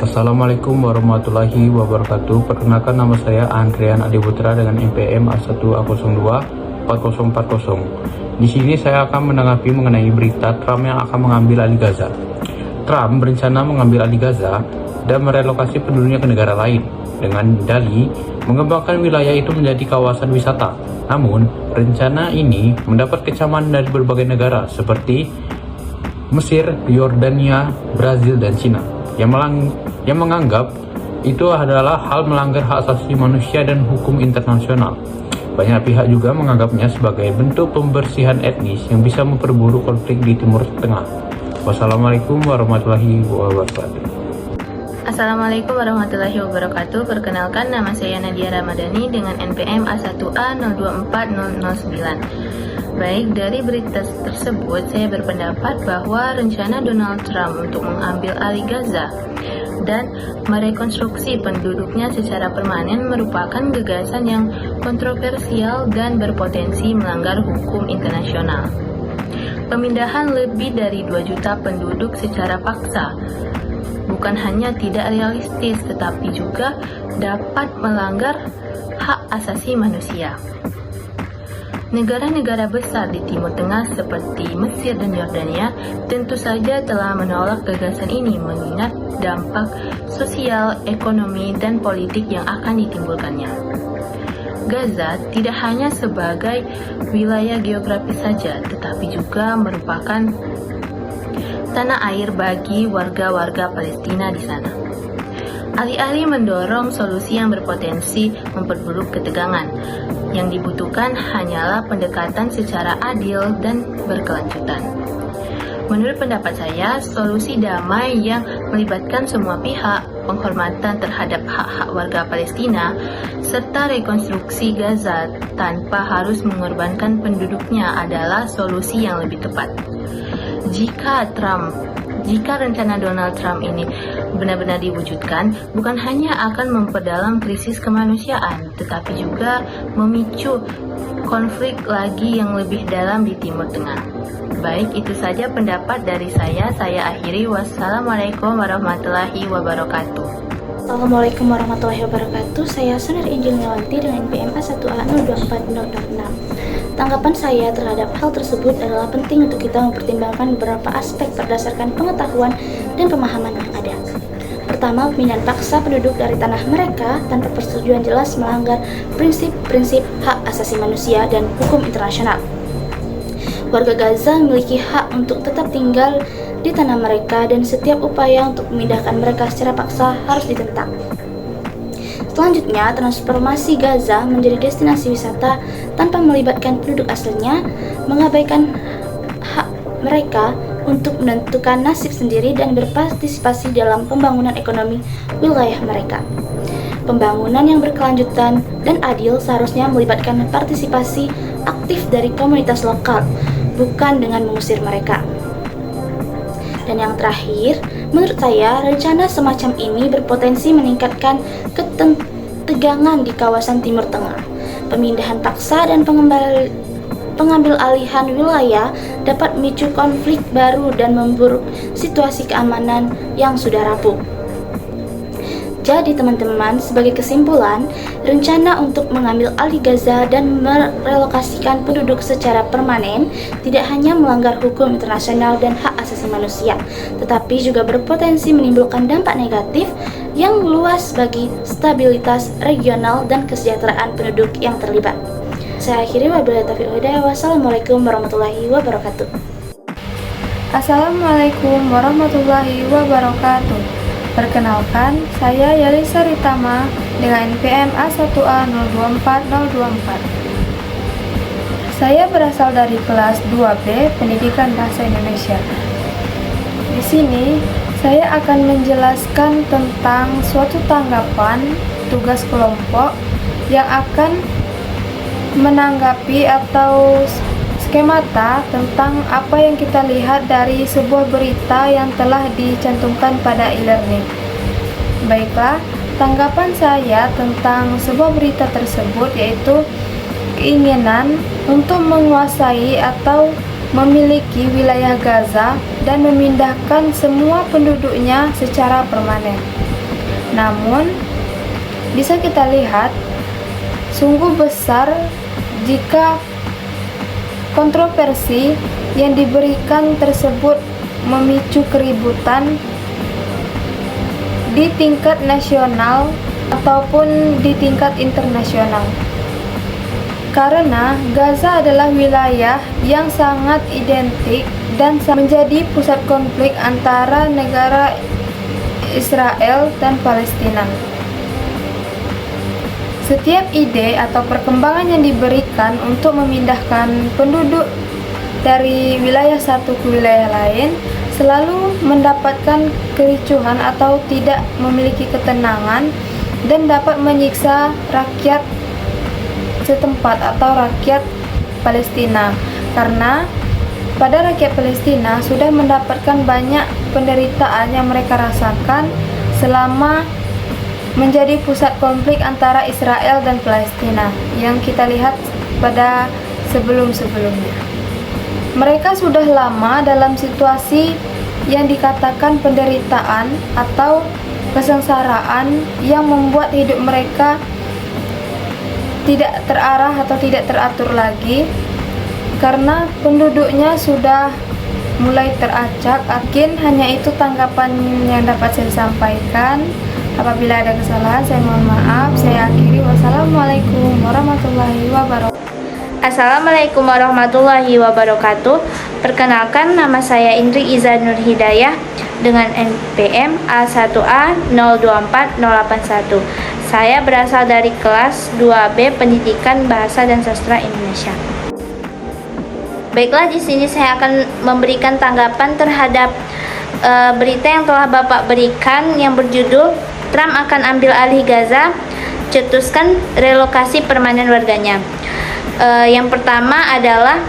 Assalamualaikum warahmatullahi wabarakatuh. Perkenalkan, nama saya Andrian Adiputra dengan NPM A1A024040. Di sini saya akan menanggapi mengenai berita Trump yang akan mengambil alih Gaza. Trump berencana mengambil alih Gaza dan merelokasi penduduknya ke negara lain dengan dalih mengembangkan wilayah itu menjadi kawasan wisata. Namun, rencana ini mendapat kecaman dari berbagai negara seperti Mesir, Yordania, Brazil, dan Cina yang menganggap itu adalah hal melanggar hak asasi manusia dan hukum internasional. Banyak pihak juga menganggapnya sebagai bentuk pembersihan etnis yang bisa memperburuk konflik di Timur Tengah. Wassalamualaikum warahmatullahi wabarakatuh. Assalamualaikum warahmatullahi wabarakatuh. Perkenalkan, nama saya Nadia Ramadhani dengan NPM A1A024009. Baik, dari berita tersebut saya berpendapat bahwa rencana Donald Trump untuk mengambil alih Gaza dan merekonstruksi penduduknya secara permanen merupakan gagasan yang kontroversial dan berpotensi melanggar hukum internasional. Pemindahan lebih dari 2 juta penduduk secara paksa bukan hanya tidak realistis, tetapi juga dapat melanggar hak asasi manusia. Negara-negara besar di Timur Tengah seperti Mesir dan Yordania tentu saja telah menolak gagasan ini mengingat dampak sosial, ekonomi, dan politik yang akan ditimbulkannya. Gaza tidak hanya sebagai wilayah geografis saja, tetapi juga merupakan tanah air bagi warga-warga Palestina di sana. Alih-alih mendorong solusi yang berpotensi memperburuk ketegangan, yang dibutuhkan hanyalah pendekatan secara adil dan berkelanjutan. Menurut pendapat saya, solusi damai yang melibatkan semua pihak, penghormatan terhadap hak-hak warga Palestina, serta rekonstruksi Gaza tanpa harus mengorbankan penduduknya adalah solusi yang lebih tepat. Jika rencana Donald Trump ini benar-benar diwujudkan, bukan hanya akan memperdalam krisis kemanusiaan, tetapi juga memicu konflik lagi yang lebih dalam di Timur Tengah. Baik, itu saja pendapat dari saya. Saya akhiri. Wassalamualaikum warahmatullahi wabarakatuh. Assalamualaikum warahmatullahi wabarakatuh. Saya Sunar Injil Nyawanti dengan NPM A1A024006. Tanggapan saya terhadap hal tersebut adalah penting untuk kita mempertimbangkan beberapa aspek berdasarkan pengetahuan dan pemahaman yang ada. Pertama, pemindahan paksa penduduk dari tanah mereka tanpa persetujuan jelas melanggar prinsip-prinsip hak asasi manusia dan hukum internasional. Warga Gaza memiliki hak untuk tetap tinggal di tanah mereka dan setiap upaya untuk memindahkan mereka secara paksa harus ditentang. Selanjutnya, transformasi Gaza menjadi destinasi wisata tanpa melibatkan penduduk aslinya, mengabaikan hak mereka untuk menentukan nasib sendiri dan berpartisipasi dalam pembangunan ekonomi wilayah mereka. Pembangunan yang berkelanjutan dan adil seharusnya melibatkan partisipasi aktif dari komunitas lokal, bukan dengan mengusir mereka. Dan yang terakhir, menurut saya, rencana semacam ini berpotensi meningkatkan ketegangan di kawasan Timur Tengah. Pemindahan paksa dan pengambil alihan wilayah dapat memicu konflik baru dan memburuk situasi keamanan yang sudah rapuh. Jadi teman-teman, sebagai kesimpulan, rencana untuk mengambil alih Gaza dan merelokasikan penduduk secara permanen tidak hanya melanggar hukum internasional dan hak asasi manusia, tetapi juga berpotensi menimbulkan dampak negatif yang luas bagi stabilitas regional dan kesejahteraan penduduk yang terlibat. Saya akhiri, wabillahi taufiq wal hidayah. Wassalamualaikum warahmatullahi wabarakatuh. Assalamualaikum warahmatullahi wabarakatuh. Perkenalkan, saya Yalisa Ritama dengan NPM A1A024024. Saya berasal dari kelas 2B Pendidikan Bahasa Indonesia. Di sini, saya akan menjelaskan tentang suatu tanggapan tugas kelompok yang akan menanggapi atau skemata tentang apa yang kita lihat dari sebuah berita yang telah dicantumkan pada e-learning. Baiklah, tanggapan saya tentang sebuah berita tersebut yaitu keinginan untuk menguasai atau memiliki wilayah Gaza dan memindahkan semua penduduknya secara permanen. Namun, bisa kita lihat sungguh besar jika kontroversi yang diberikan tersebut memicu keributan di tingkat nasional ataupun di tingkat internasional. Karena Gaza adalah wilayah yang sangat identik dan menjadi pusat konflik antara negara Israel dan Palestina. Setiap ide atau perkembangan yang diberikan untuk memindahkan penduduk dari wilayah satu ke wilayah lain selalu mendapatkan kericuhan atau tidak memiliki ketenangan dan dapat menyiksa rakyat setempat atau rakyat Palestina, karena pada rakyat Palestina sudah mendapatkan banyak penderitaan yang mereka rasakan selama menjadi pusat konflik antara Israel dan Palestina yang kita lihat pada sebelum-sebelumnya. Mereka sudah lama dalam situasi yang dikatakan penderitaan atau kesengsaraan yang membuat hidup mereka tidak terarah atau tidak teratur lagi, karena penduduknya sudah mulai teracak. Mungkin hanya itu tanggapan yang dapat saya sampaikan. Apabila ada kesalahan, saya mohon maaf. Saya akhiri. Wassalamualaikum warahmatullahi wabarakatuh. Assalamualaikum warahmatullahi wabarakatuh. Perkenalkan, nama saya Indri Iza Nur Hidayah dengan NPM A1A024081. Saya berasal dari kelas 2B Pendidikan Bahasa dan Sastra Indonesia. Baiklah, di sini saya akan memberikan tanggapan terhadap berita yang telah Bapak berikan yang berjudul Trump akan ambil alih Gaza, cetuskan relokasi permanen warganya. Yang pertama adalah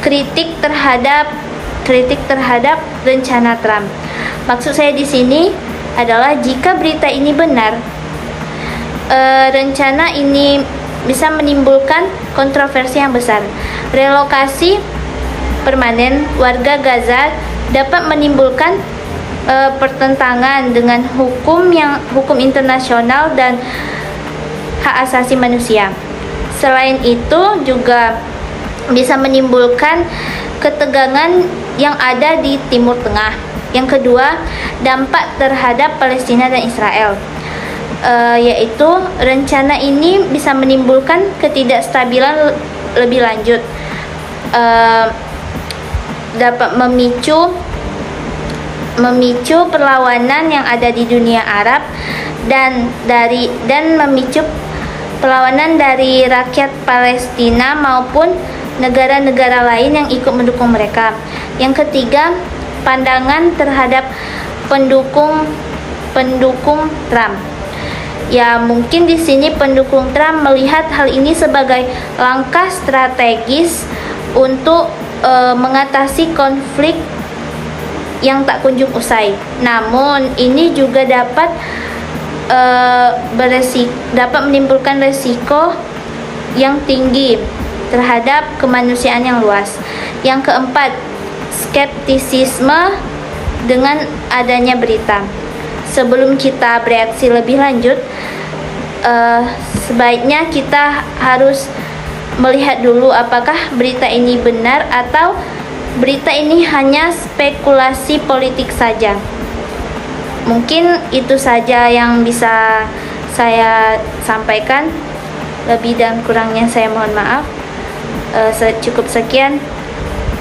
kritik terhadap rencana Trump. Maksud saya di sini adalah jika berita ini benar, rencana ini bisa menimbulkan kontroversi yang besar. Relokasi permanen warga Gaza dapat menimbulkan pertentangan dengan hukum internasional dan hak asasi manusia. Selain itu juga bisa menimbulkan ketegangan yang ada di Timur Tengah. Yang kedua, dampak terhadap Palestina dan Israel, yaitu rencana ini bisa menimbulkan ketidakstabilan lebih lanjut, dapat memicu perlawanan yang ada di dunia Arab dan memicu perlawanan dari rakyat Palestina maupun negara-negara lain yang ikut mendukung mereka. Yang ketiga, pandangan terhadap pendukung Trump. Ya, mungkin di sini pendukung Trump melihat hal ini sebagai langkah strategis untuk mengatasi konflik yang tak kunjung usai. Namun ini juga dapat menimbulkan resiko yang tinggi terhadap kemanusiaan yang luas. Yang keempat, skeptisisme dengan adanya berita. Sebelum kita bereaksi lebih lanjut, sebaiknya kita harus melihat dulu apakah berita ini benar atau berita ini hanya spekulasi politik saja. Mungkin itu saja yang bisa saya sampaikan. Lebih dan kurangnya saya mohon maaf. Cukup sekian.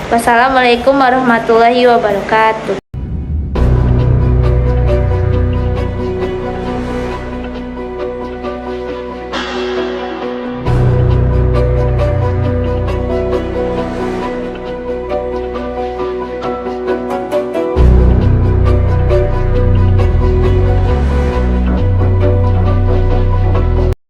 Wassalamualaikum warahmatullahi wabarakatuh.